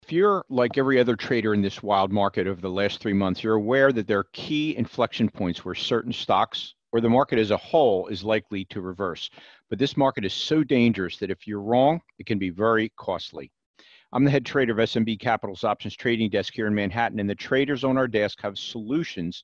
If you're like every other trader in this wild market over the last 3 months, you're aware that there are key inflection points where certain stocks or the market as a whole is likely to reverse. But this market is so dangerous that if you're wrong, it can be very costly. I'm the head trader of SMB Capital's options trading desk here in Manhattan, and the traders on our desk have solutions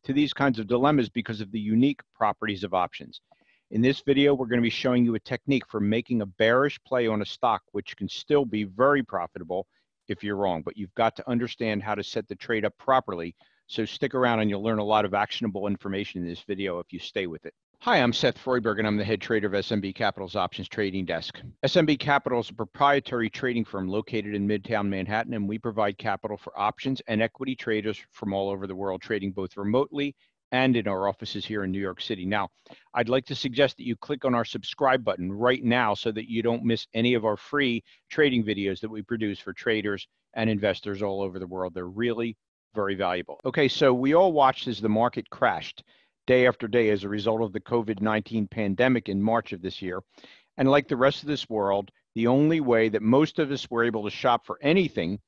to these kinds of dilemmas because of the unique properties of options. In this video, we're going to be showing you a technique for making a bearish play on a stock, which can still be very profitable if you're wrong, but you've got to understand how to set the trade up properly. So stick around and you'll learn a lot of actionable information in this video if you stay with it. Hi, I'm Seth Freudberg, and I'm the head trader of SMB Capital's options trading desk. SMB Capital is a proprietary trading firm located in Midtown Manhattan, and we provide capital for options and equity traders from all over the world, trading both remotely and in our offices here in New York City. Now, I'd like to suggest that you click on our subscribe button right now so that you don't miss any of our free trading videos that we produce for traders and investors all over the world. They're really very valuable. Okay, so we all watched as the market crashed day after day as a result of the COVID-19 pandemic in March of this year. And like the rest of this world, the only way that most of us were able to shop for anything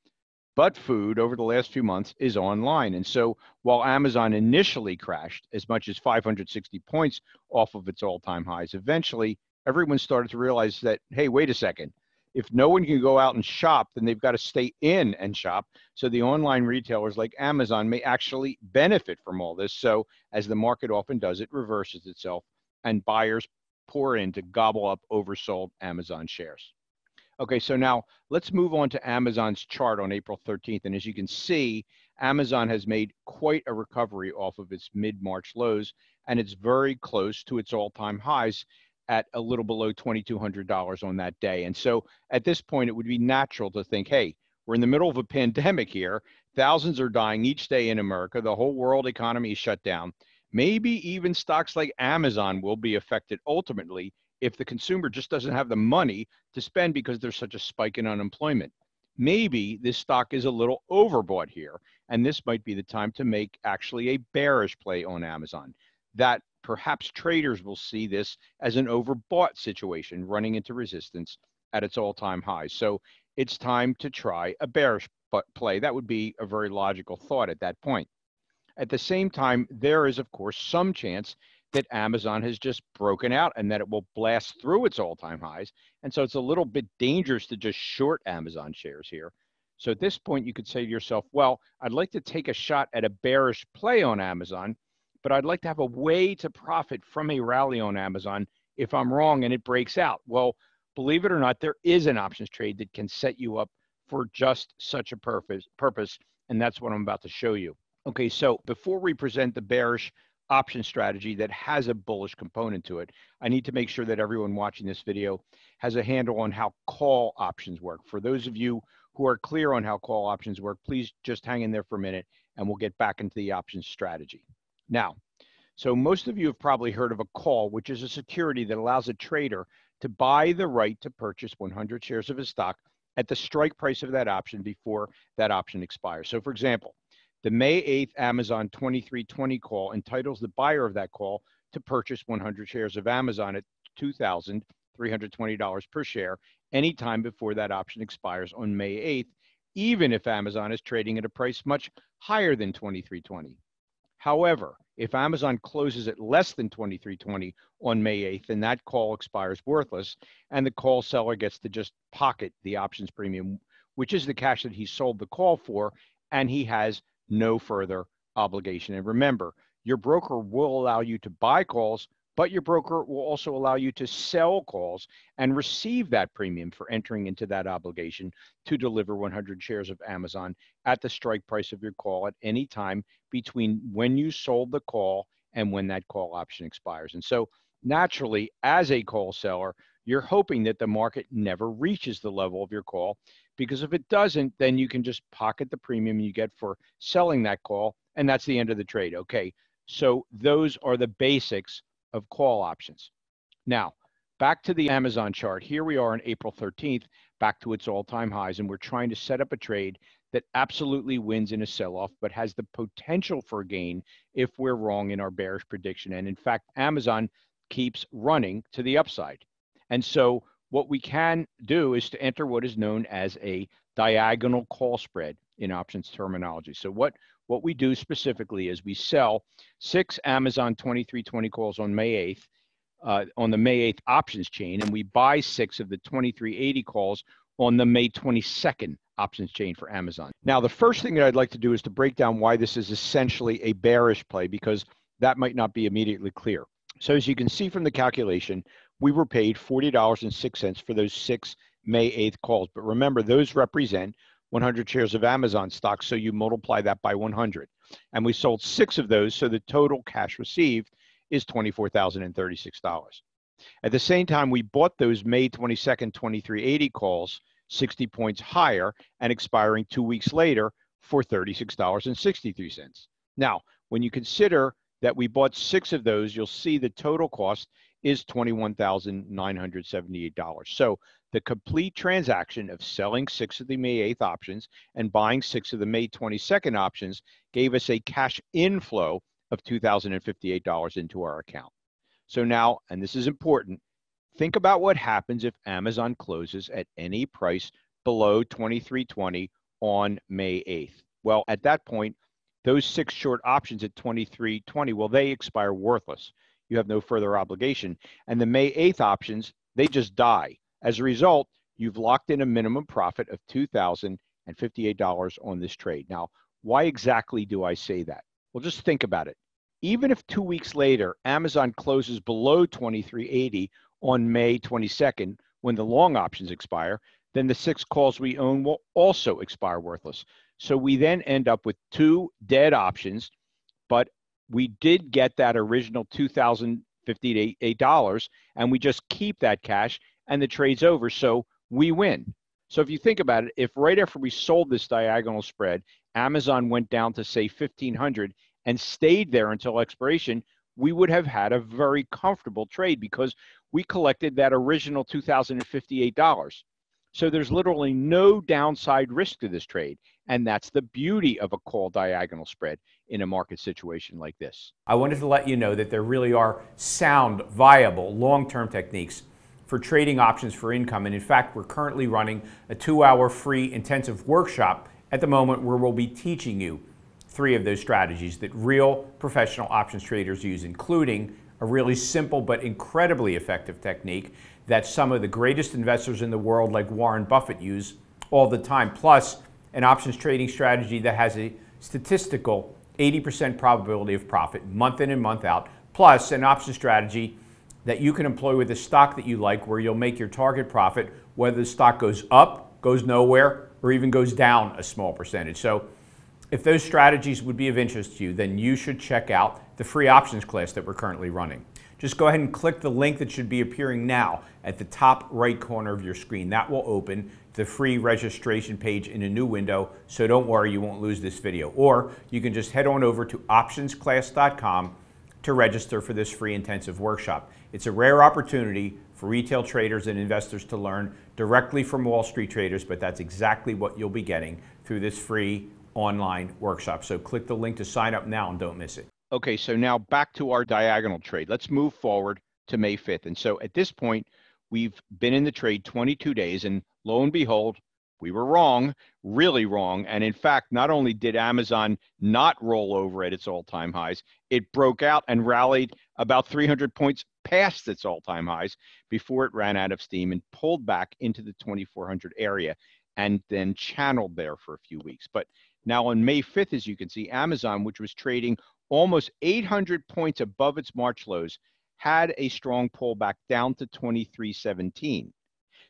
but food over the last few months is online. And so while Amazon initially crashed as much as 560 points off of its all-time highs, eventually everyone started to realize that, hey, wait a second. If no one can go out and shop, then they've got to stay in and shop. So the online retailers like Amazon may actually benefit from all this. So as the market often does, it reverses itself and buyers pour in to gobble up oversold Amazon shares. Okay, so now let's move on to Amazon's chart on April 13th. And as you can see, Amazon has made quite a recovery off of its mid-March lows, and it's very close to its all-time highs at a little below $2,200 on that day. And so at this point, it would be natural to think, hey, we're in the middle of a pandemic here. Thousands are dying each day in America. The whole world economy is shut down. Maybe even stocks like Amazon will be affected ultimately if the consumer just doesn't have the money to spend because there's such a spike in unemployment. Maybe this stock is a little overbought here, and this might be the time to make actually a bearish play on Amazon. That perhaps traders will see this as an overbought situation running into resistance at its all-time highs. So it's time to try a bearish play. That would be a very logical thought at that point. At the same time, there is, of course, some chance that Amazon has just broken out and that it will blast through its all-time highs. And so it's a little bit dangerous to just short Amazon shares here. So at this point, you could say to yourself, well, I'd like to take a shot at a bearish play on Amazon, but I'd like to have a way to profit from a rally on Amazon if I'm wrong and it breaks out. Well, believe it or not, there is an options trade that can set you up for just such a purpose, and that's what I'm about to show you. Okay, so before we present the bearish option strategy that has a bullish component to it, I need to make sure that everyone watching this video has a handle on how call options work. For those of you who are clear on how call options work, please just hang in there for a minute and we'll get back into the options strategy. Now, so most of you have probably heard of a call, which is a security that allows a trader to buy the right to purchase 100 shares of a stock at the strike price of that option before that option expires. So for example, the May 8th Amazon 2320 call entitles the buyer of that call to purchase 100 shares of Amazon at $2,320 per share anytime before that option expires on May 8th, even if Amazon is trading at a price much higher than 2320. However, if Amazon closes at less than 2320 on May 8th, then that call expires worthless, and the call seller gets to just pocket the options premium, which is the cash that he sold the call for, and he has no further obligation. And remember, your broker will allow you to buy calls, but your broker will also allow you to sell calls and receive that premium for entering into that obligation to deliver 100 shares of Amazon at the strike price of your call at any time between when you sold the call and when that call option expires. And so naturally, as a call seller, you're hoping that the market never reaches the level of your call, because if it doesn't, then you can just pocket the premium you get for selling that call, and that's the end of the trade. Okay, so those are the basics of call options. Now, back to the Amazon chart. Here we are on April 13th, back to its all-time highs, and we're trying to set up a trade that absolutely wins in a sell-off, but has the potential for a gain if we're wrong in our bearish prediction. And in fact, Amazon keeps running to the upside. And so what we can do is to enter what is known as a diagonal call spread in options terminology. So what we do specifically is we sell 6 Amazon 2320 calls on May 8th on the May 8th options chain, and we buy 6 of the 2380 calls on the May 22nd options chain for Amazon. Now, the first thing that I'd like to do is to break down why this is essentially a bearish play, because that might not be immediately clear. So as you can see from the calculation, we were paid $40.06 for those 6 May 8th calls. But remember, those represent 100 shares of Amazon stock, so you multiply that by 100. And we sold 6 of those, so the total cash received is $24,036. At the same time, we bought those May 22nd 2380 calls 60 points higher and expiring 2 weeks later for $36.63. Now, when you consider that we bought 6 of those, you'll see the total cost is $21,978. So the complete transaction of selling 6 of the May 8th options and buying 6 of the May 22nd options gave us a cash inflow of $2,058 into our account. So now, and this is important, think about what happens if Amazon closes at any price below 2320 on May 8th. Well, at that point, those 6 short options at 2320, well, they expire worthless. You have no further obligation. And the May 8th options, they just die. As a result, you've locked in a minimum profit of $2,058 on this trade. Now, why exactly do I say that? Well, just think about it. Even if 2 weeks later, Amazon closes below 2380 on May 22nd, when the long options expire, then the 6 calls we own will also expire worthless. So we then end up with 2 dead options, but we did get that original $2,058, and we just keep that cash and the trade's over, so we win. So if you think about it, if right after we sold this diagonal spread, Amazon went down to say 1,500 and stayed there until expiration, we would have had a very comfortable trade because we collected that original $2,058. So there's literally no downside risk to this trade. And that's the beauty of a call diagonal spread in a market situation like this. I wanted to let you know that there really are sound, viable, long-term techniques for trading options for income. And in fact, we're currently running a 2-hour free intensive workshop at the moment where we'll be teaching you 3 of those strategies that real professional options traders use, including a really simple but incredibly effective technique that some of the greatest investors in the world like Warren Buffett use all the time, plus an options trading strategy that has a statistical 80% probability of profit month in and month out, plus an option strategy that you can employ with a stock that you like where you'll make your target profit whether the stock goes up, goes nowhere, or even goes down a small percentage. So if those strategies would be of interest to you, then you should check out the free options class that we're currently running. Just go ahead and click the link that should be appearing now at the top right corner of your screen. That will open the free registration page in a new window, so don't worry, you won't lose this video. Or you can just head on over to optionsclass.com to register for this free intensive workshop. It's a rare opportunity for retail traders and investors to learn directly from Wall Street traders, but that's exactly what you'll be getting through this free online workshop. So click the link to sign up now and don't miss it. Okay, so now back to our diagonal trade. Let's move forward to May 5th. And so at this point, we've been in the trade 22 days, and lo and behold, we were wrong, really wrong. And in fact, not only did Amazon not roll over at its all-time highs, it broke out and rallied about 300 points past its all-time highs before it ran out of steam and pulled back into the 2400 area and then channeled there for a few weeks. But now on May 5th, as you can see, Amazon, which was trading almost 800 points above its March lows, had a strong pullback down to 2317.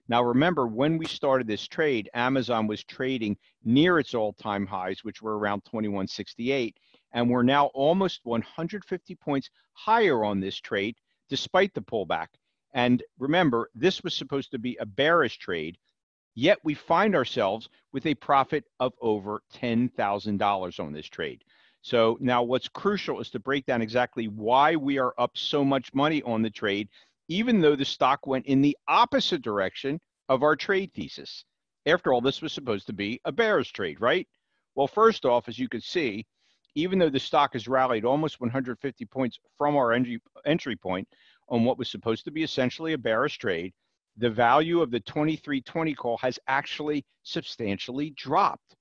Now remember, when we started this trade, Amazon was trading near its all-time highs, which were around 2168, and we're now almost 150 points higher on this trade, despite the pullback. And remember, this was supposed to be a bearish trade, yet we find ourselves with a profit of over $10,000 on this trade. So now what's crucial is to break down exactly why we are up so much money on the trade, even though the stock went in the opposite direction of our trade thesis. After all, this was supposed to be a bearish trade, right? Well, first off, as you can see, even though the stock has rallied almost 150 points from our entry point on what was supposed to be essentially a bearish trade, the value of the 2320 call has actually substantially dropped.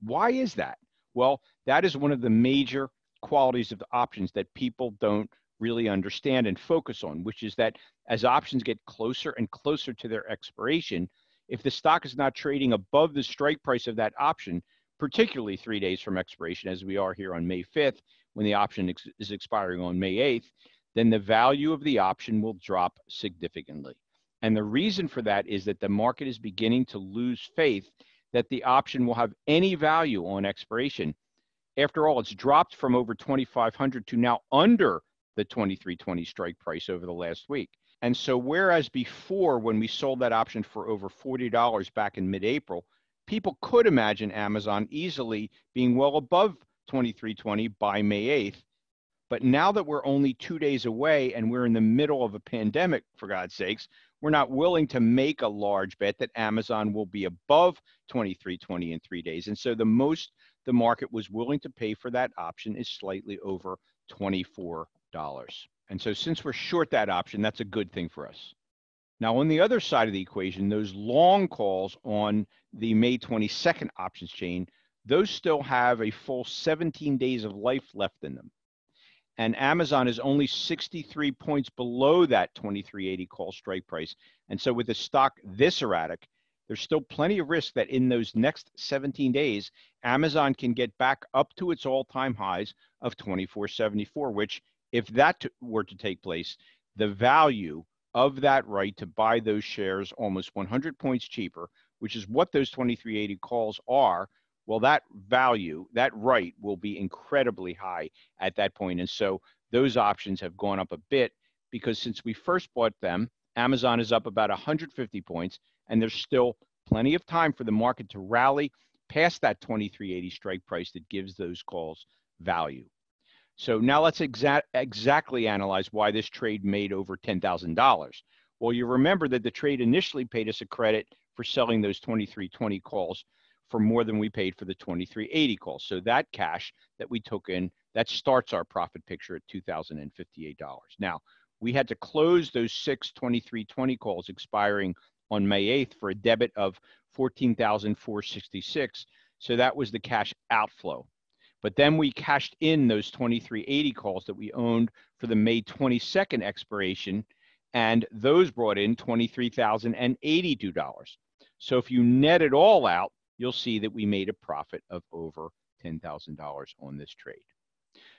Why is that? Well, that is one of the major qualities of the options that people don't really understand and focus on, which is that as options get closer and closer to their expiration, if the stock is not trading above the strike price of that option, particularly 3 days from expiration, as we are here on May 5th, when the option is expiring on May 8th, then the value of the option will drop significantly. And the reason for that is that the market is beginning to lose faith that the option will have any value on expiration. After all, it's dropped from over 2,500 to now under the 2320 strike price over the last week. And so whereas before, when we sold that option for over $40 back in mid-April, people could imagine Amazon easily being well above 2320 by May 8th. But now that we're only 2 days away and we're in the middle of a pandemic, for God's sakes, we're not willing to make a large bet that Amazon will be above 2320 in 3 days. And so the most the market was willing to pay for that option is slightly over $24. And so since we're short that option, that's a good thing for us. Now, on the other side of the equation, those long calls on the May 22nd options chain, those still have a full 17 days of life left in them. And Amazon is only 63 points below that 2380 call strike price. And so with the stock this erratic, there's still plenty of risk that in those next 17 days, Amazon can get back up to its all-time highs of 2474, which if that were to take place, the value of that right to buy those shares almost 100 points cheaper, which is what those 2380 calls are, well, that value, that right will be incredibly high at that point. And so those options have gone up a bit because since we first bought them, Amazon is up about 150 points, and there's still plenty of time for the market to rally past that 2380 strike price that gives those calls value. So now let's exactly analyze why this trade made over $10,000. Well, you remember that the trade initially paid us a credit for selling those 2320 calls for more than we paid for the 2380 calls. So that cash that we took in, that starts our profit picture at $2,058. Now, we had to close those 6 2320 calls expiring on May 8th for a debit of $14,466. So that was the cash outflow. But then we cashed in those 2380 calls that we owned for the May 22nd expiration, and those brought in $23,082. So if you net it all out, you'll see that we made a profit of over $10,000 on this trade.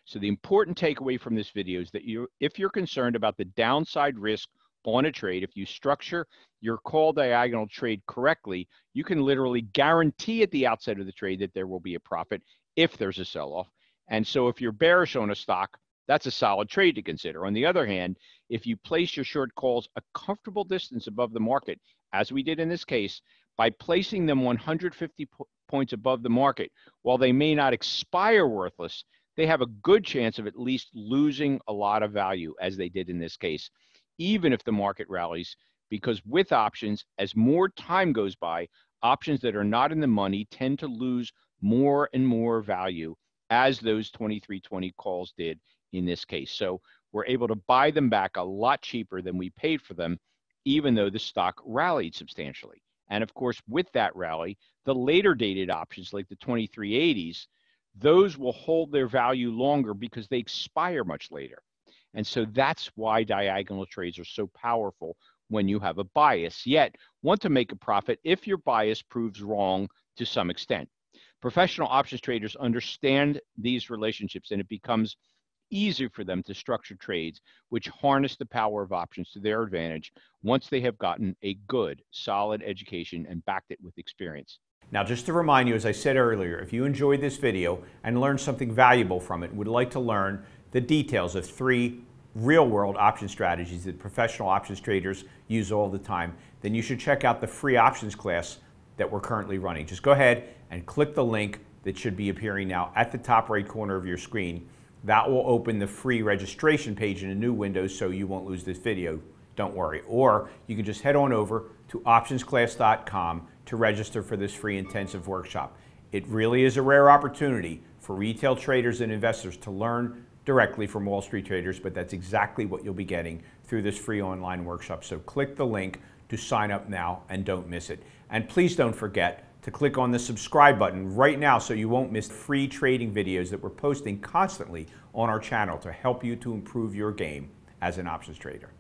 So the important takeaway from this video is that if you're concerned about the downside risk on a trade, if you structure your call diagonal trade correctly, you can literally guarantee at the outset of the trade that there will be a profit if there's a sell-off. And so if you're bearish on a stock, that's a solid trade to consider. On the other hand, if you place your short calls a comfortable distance above the market, as we did in this case, by placing them 150 points above the market, while they may not expire worthless, they have a good chance of at least losing a lot of value, as they did in this case, even if the market rallies, because with options, as more time goes by, options that are not in the money tend to lose more and more value, as those 2320 calls did in this case. So we're able to buy them back a lot cheaper than we paid for them, even though the stock rallied substantially. And of course, with that rally, the later dated options like the 2380s, those will hold their value longer because they expire much later. And so that's why diagonal trades are so powerful when you have a bias, yet want to make a profit if your bias proves wrong to some extent. Professional options traders understand these relationships, and it becomes easier for them to structure trades which harness the power of options to their advantage once they have gotten a good, solid education and backed it with experience. Now, just to remind you, as I said earlier, if you enjoyed this video and learned something valuable from it and would like to learn the details of 3 real-world option strategies that professional options traders use all the time, then you should check out the free options class that we're currently running. Just go ahead and click the link that should be appearing now at the top right corner of your screen. That will open the free registration page in a new window so you won't lose this video. Don't worry. Or you can just head on over to optionsclass.com to register for this free intensive workshop. It really is a rare opportunity for retail traders and investors to learn directly from Wall Street traders, but that's exactly what you'll be getting through this free online workshop. So click the link to sign up now and don't miss it. And please don't forget to click on the subscribe button right now so you won't miss free trading videos that we're posting constantly on our channel to help you to improve your game as an options trader.